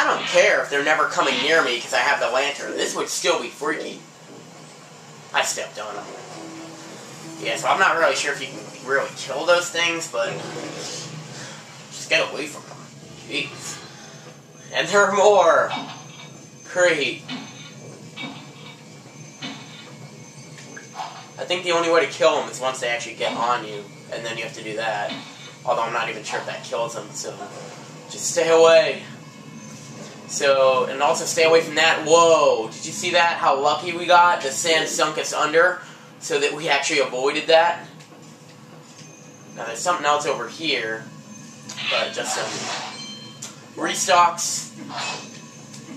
don't care if they're never coming near me because I have the lantern. This would still be freaky. I stepped on them. Yeah, so I'm not really sure if you can really kill those things, but just get away from them. Jeez. And there are more. Great. I think the only way to kill them is once they actually get on you, and then you have to do that. Although I'm not even sure if that kills them, so just stay away. So, and also stay away from that. Whoa, did you see that? How lucky we got? The sand sunk us under, so that we actually avoided that. Now there's something else over here, but just some restocks.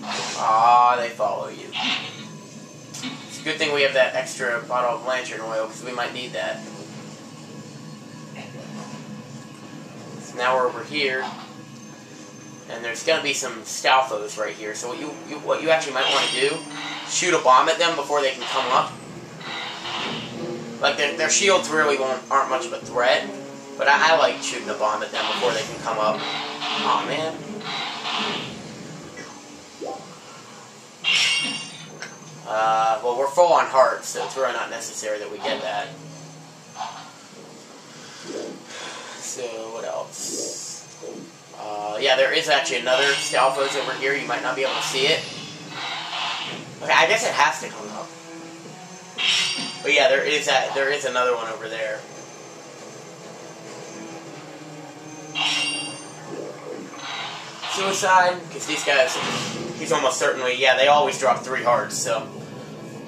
Ah, they follow you. It's a good thing we have that extra bottle of lantern oil, because we might need that. So now we're over here, and there's going to be some Stalfos right here. So what you actually might want to do, shoot a bomb at them before they can come up. Like, their shields really aren't much of a threat, but I like shooting a bomb at them before they can come up. Aw, man. Well, we're full on hearts, so it's really not necessary that we get that. So, what else? Yeah, there is actually another Stalfos over here. You might not be able to see it. Okay, I guess it has to come up. But yeah, there is another one over there. Suicide, because these guys, he's almost certainly, yeah, they always drop 3 hearts, so,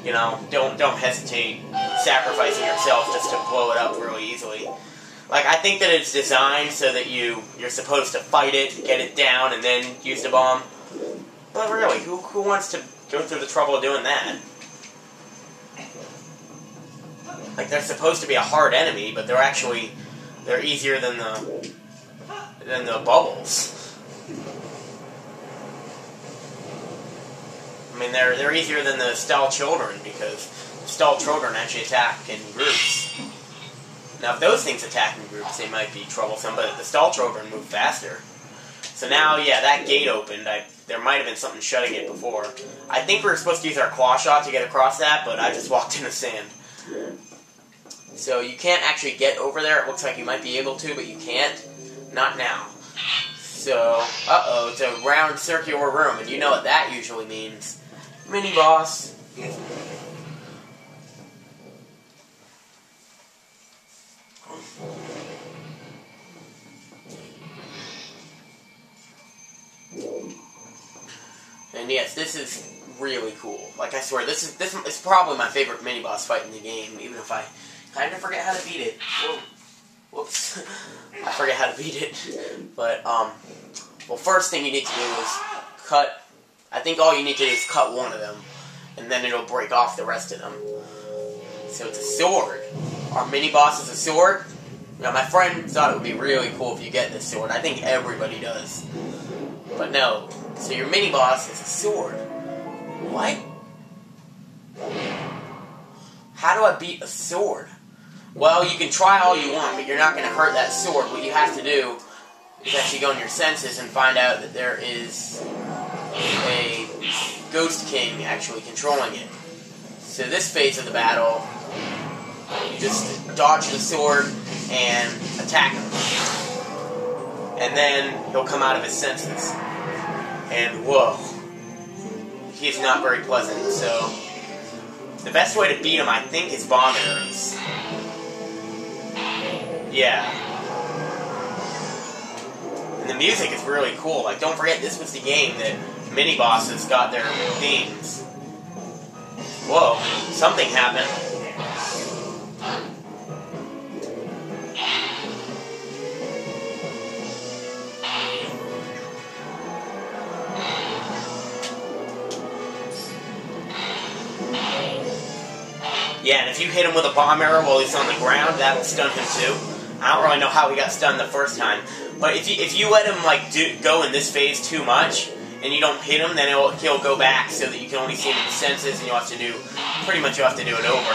you know, don't hesitate sacrificing yourself just to blow it up really easily. Like, I think that it's designed so that you're supposed to fight it, get it down, and then use the bomb. But really, who wants to go through the trouble of doing that? Like, they're supposed to be a hard enemy, but they're easier than the bubbles. I mean, they're easier than the stall children, because stall children actually attack in groups. Now, if those things attack in groups, they might be troublesome, but the stall children move faster. So now, yeah, that gate opened. There might have been something shutting it before. I think we were supposed to use our claw shot to get across that, but I just walked in the sand. So you can't actually get over there. It looks like you might be able to, but you can't. Not now. So, uh-oh, it's a round circular room, and you know what that usually means. Mini-boss. And yes, this is really cool. Like, I swear, this is probably my favorite mini-boss fight in the game, even if I kind of forget how to beat it. Whoa. Whoops. I forget how to beat it. But, well, first thing you need to do is cut. I think all you need to do is cut one of them, and then it'll break off the rest of them. So it's a sword. Our mini-boss is a sword. Now, my friend thought it would be really cool if you get this sword. I think everybody does. But no. So your mini-boss is a sword. What? How do I beat a sword? Well, you can try all you want, but you're not going to hurt that sword. What you have to do is actually go in your senses and find out that there is a Ghost King actually controlling it. So this phase of the battle, you just dodge the sword and attack him. And then he'll come out of his senses. And whoa, he's not very pleasant. So the best way to beat him, I think, is bomb arrows. Yeah. And the music is really cool. Like, don't forget, this was the game that mini-bosses got their themes. Whoa, something happened. Yeah, and if you hit him with a bomb arrow while he's on the ground, that will stun him too. I don't really know how he got stunned the first time, but if you let him like go in this phase too much, and you don't hit him, then he'll go back so that you can only see him in the senses, and you'll have to do pretty much it over.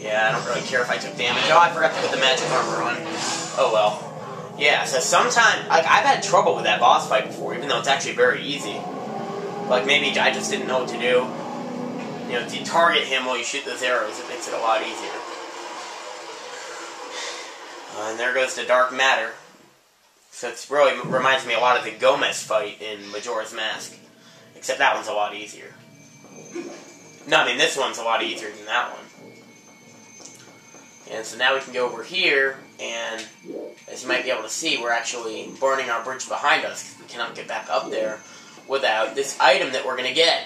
Yeah, I don't really care if I took damage. Oh, I forgot to put the magic armor on. Oh well. Yeah, so sometimes, like, I've had trouble with that boss fight before, even though it's actually very easy. Like, maybe I just didn't know what to do. You know, if you target him while you shoot those arrows, it makes it a lot easier. And there goes the dark matter. So it really reminds me a lot of the Gomez fight in Majora's Mask. Except that one's a lot easier. No, I mean, this one's a lot easier than that one. And so now we can go over here, and as you might be able to see, we're actually burning our bridge behind us, because we cannot get back up there without this item that we're going to get.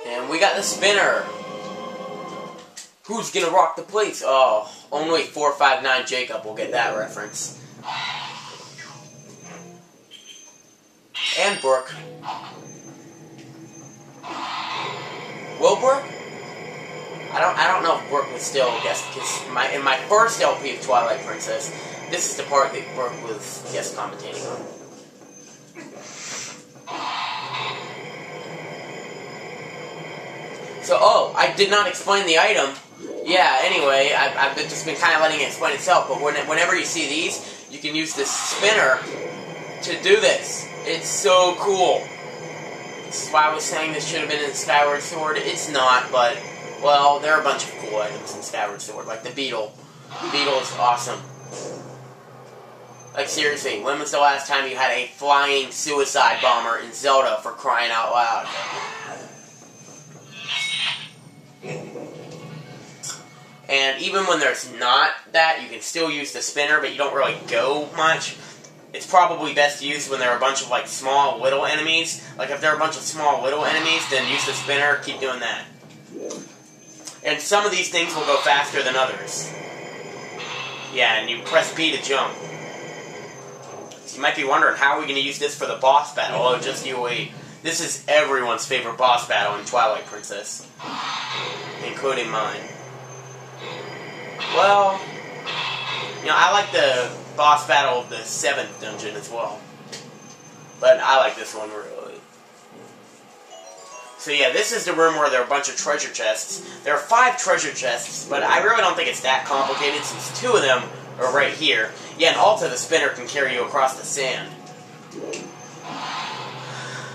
And we got the spinner. Who's going to rock the place? Oh, only 459 Jacob will get that reference. And Brooke. Will Brooke? I don't know if Brooke was still guest, because in my first LP of Twilight Princess, this is the part that Brooke was guest commentating on. So, oh, I did not explain the item. Yeah, anyway, I've just been kind of letting it explain itself, but whenever you see these, you can use this spinner to do this. It's so cool. This is why I was saying this should have been in Skyward Sword. It's not, but, well, there are a bunch of cool items in Skyward Sword, like the beetle. The beetle is awesome. Like, seriously, when was the last time you had a flying suicide bomber in Zelda, for crying out loud? And even when there's not that, you can still use the spinner, but you don't really go much. It's probably best to use when there are a bunch of, like, small, little enemies. Like, if there are a bunch of small, little enemies, then use the spinner, keep doing that. And some of these things will go faster than others. Yeah, and you press B to jump. So you might be wondering, how are we going to use this for the boss battle? Oh, just you wait. This is everyone's favorite boss battle in Twilight Princess. Including mine. Well, you know, I like the boss battle of the 7th dungeon as well. But I like this one, really. So yeah, this is the room where there are a bunch of treasure chests. There are 5 treasure chests, but I really don't think it's that complicated, since 2 of them are right here. Yeah, and Alta the spinner can carry you across the sand.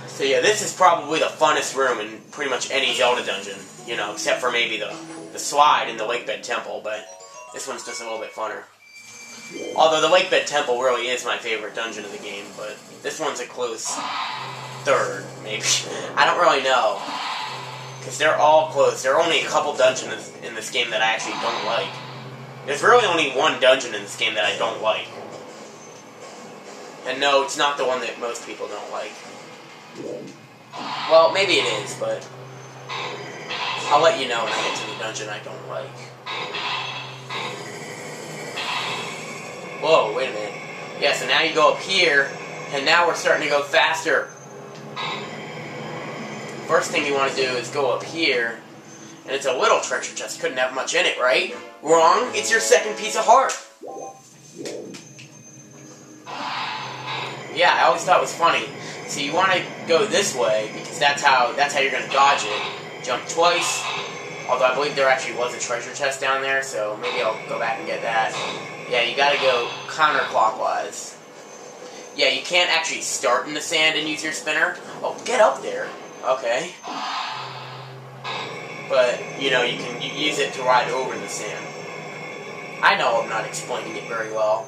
So yeah, this is probably the funnest room in pretty much any Zelda dungeon. You know, except for maybe the slide in the Lakebed Temple, but this one's just a little bit funner. Although the Lakebed Temple really is my favorite dungeon of the game, but this one's a close 3rd, maybe. I don't really know. Because they're all close. There are only a couple dungeons in this game that I actually don't like. There's really only one dungeon in this game that I don't like. And no, it's not the one that most people don't like. Well, maybe it is, but I'll let you know when I get to the dungeon I don't like. Whoa, wait a minute. Yeah, so now you go up here, and now we're starting to go faster. First thing you want to do is go up here, and it's a little treasure chest. Couldn't have much in it, right? Wrong. It's your 2nd piece of heart. Yeah, I always thought it was funny. So you want to go this way, because that's how you're going to dodge it. Jump twice. Although I believe there actually was a treasure chest down there, so maybe I'll go back and get that. Yeah, you gotta go counterclockwise. Yeah, you can't actually start in the sand and use your spinner. Oh, get up there. Okay. But, you know, you can use it to ride over the sand. I know I'm not explaining it very well.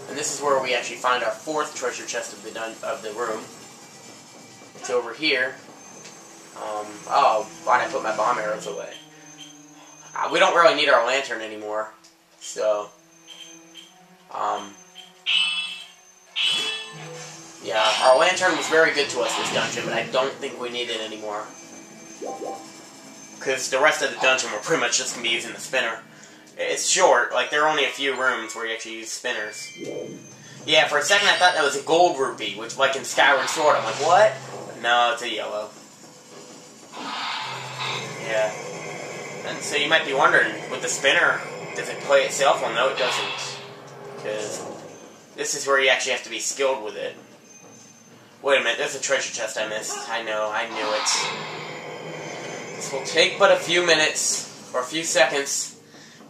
And this is where we actually find our 4th treasure chest of the room. It's over here. Oh, why'd I put my bomb arrows away? We don't really need our lantern anymore. So, yeah, our lantern was very good to us this dungeon, but I don't think we need it anymore. Because the rest of the dungeon we're pretty much just going to be using the spinner. It's short, like there are only a few rooms where you actually use spinners. Yeah, for a second I thought that was a gold rupee, which like in Skyward Sword, I'm like, what? No, it's a yellow. Yeah. And so you might be wondering, with the spinner, does it play itself? Well, no, it doesn't. Because this is where you actually have to be skilled with it. Wait a minute, there's a treasure chest I missed. I know, I knew it. This will take but a few minutes, or a few seconds,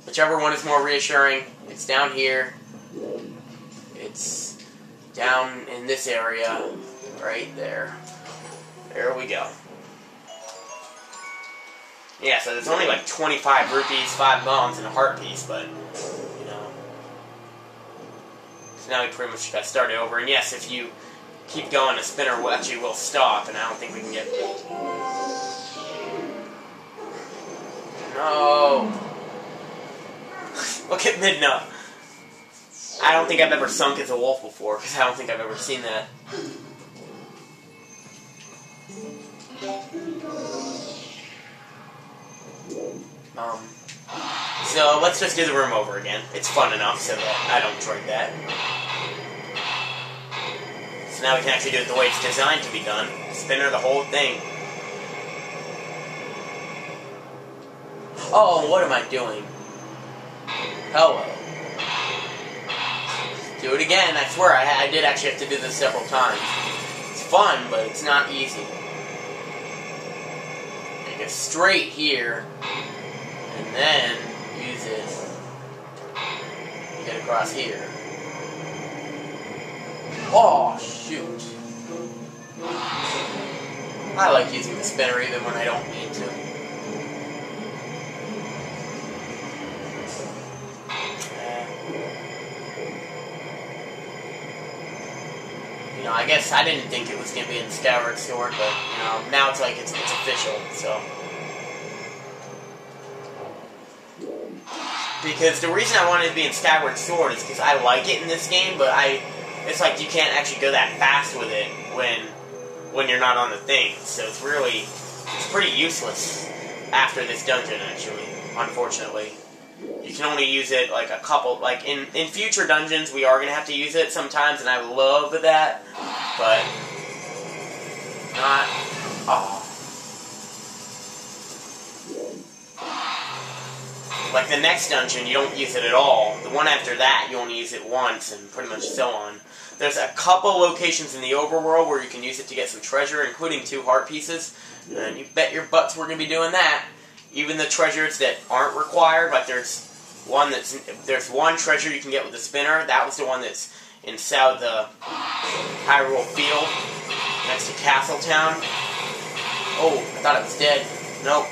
whichever one is more reassuring. It's down here. It's down in this area, right there. There we go. Yeah, so there's only like 25 rupees, 5 bombs, and a heart piece, but, you know. So now we pretty much got started over. And yes, if you keep going, the spinner will actually will stop, and I don't think we can get... No! Look at Midna. I don't think I've ever sunk as a wolf before, because I don't think I've ever seen that. So let's just do the room over again. It's fun enough so that I don't drink that. So now we can actually do it the way it's designed to be done. Spinner the whole thing. Oh, what am I doing? Hello. Do it again, I swear, I did actually have to do this several times. It's fun, but it's not easy. Make it straight here, and then use it to get across here. Oh, shoot. I like using the spinner even when I don't need to. You know, I guess I didn't think it was going to be in Skyward Sword, but, you know, now it's like it's official, so. Because the reason I wanted to be in Skyward Sword is because I like it in this game, but it's like you can't actually go that fast with it when you're not on the thing. So it's pretty useless after this dungeon, actually, unfortunately. You can only use it like a couple, like in future dungeons we are going to have to use it sometimes, and I love that, but not, oh. Like the next dungeon, you don't use it at all. The one after that, you only use it once, and pretty much so on. There's a couple locations in the overworld where you can use it to get some treasure, including 2 heart pieces, and you bet your butts we're going to be doing that. Even the treasures that aren't required, like there's one treasure you can get with the spinner. That was the one that's inside the Hyrule Field, next to Castletown. Oh, I thought it was dead. Nope.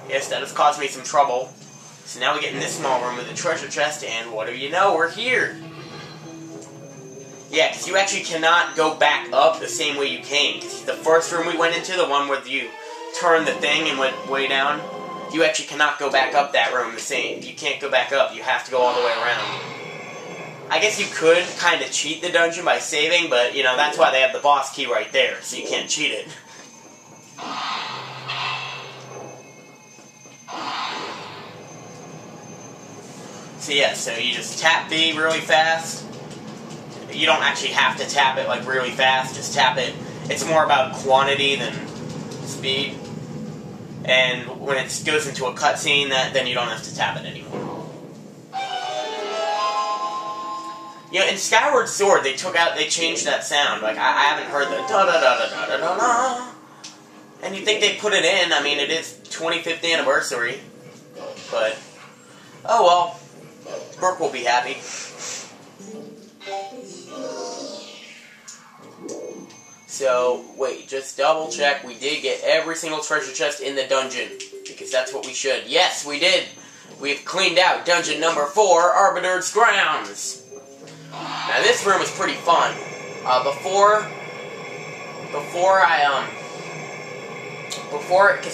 Yes, that has caused me some trouble. So now we get in this small room with the treasure chest, and what do you know? We're here. Yeah, because you actually cannot go back up the same way you came. Because the first room we went into, the one where you turned the thing and went way down, you actually cannot go back up that room the same. You can't go back up. You have to go all the way around. I guess you could kind of cheat the dungeon by saving, but, you know, that's why they have the boss key right there, so you can't cheat it. So yeah, so you just tap B really fast. You don't actually have to tap it like really fast, just tap it. It's more about quantity than speed. And when it goes into a cutscene, then you don't have to tap it anymore. You know, in Skyward Sword, they changed that sound. Like, I haven't heard the da-da-da-da-da-da-da. And you'd think they'd put it in. I mean, it is 25th anniversary. But, oh well. Brooke will be happy. So, wait, just double check. We did get every single treasure chest in the dungeon. Because that's what we should. Yes, we did. We've cleaned out dungeon number 4, Arbiter's Grounds. Now, this room is pretty fun. Because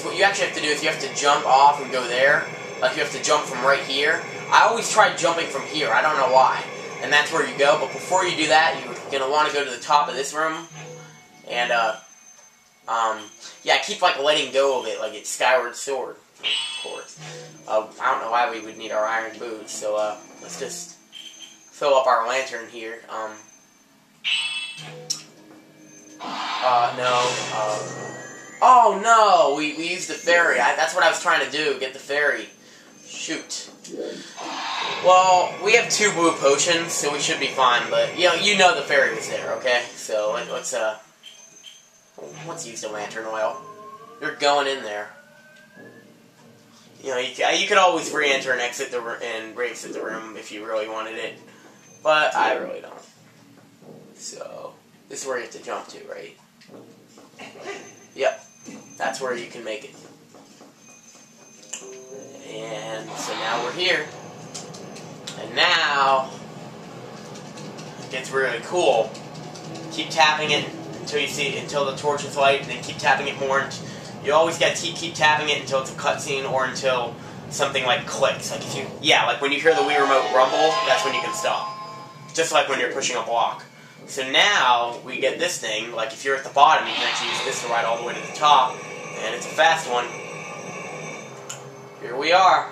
what you actually have to do is you have to jump off and go there. Like, you have to jump from right here. I always tried jumping from here. I don't know why. And that's where you go. But before you do that, you're going to want to go to the top of this room. And, yeah, I keep, like, letting go of it, like it's Skyward Sword, of course. I don't know why we would need our iron boots, so, let's just fill up our lantern here. Oh, no, we used the fairy. That's what I was trying to do, get the fairy. Shoot. Well, we have 2 blue potions, so we should be fine, but, you know the fairy was there, okay? So, let's Let's use the lantern oil. You're going in there. You know, you could always re-enter and exit and re-exit the room if you really wanted it, but I really don't. So this is where you have to jump to, right? Yep, that's where you can make it. And so now we're here, and now it gets really cool. Keep tapping it until the torch is light, and then keep tapping it more. You always got to keep tapping it until it's a cutscene or until something like clicks. Like like when you hear the Wii Remote rumble, that's when you can stop. Just like when you're pushing a block. So now we get this thing. Like if you're at the bottom, you can actually use this to ride all the way to the top, and it's a fast one. Here we are.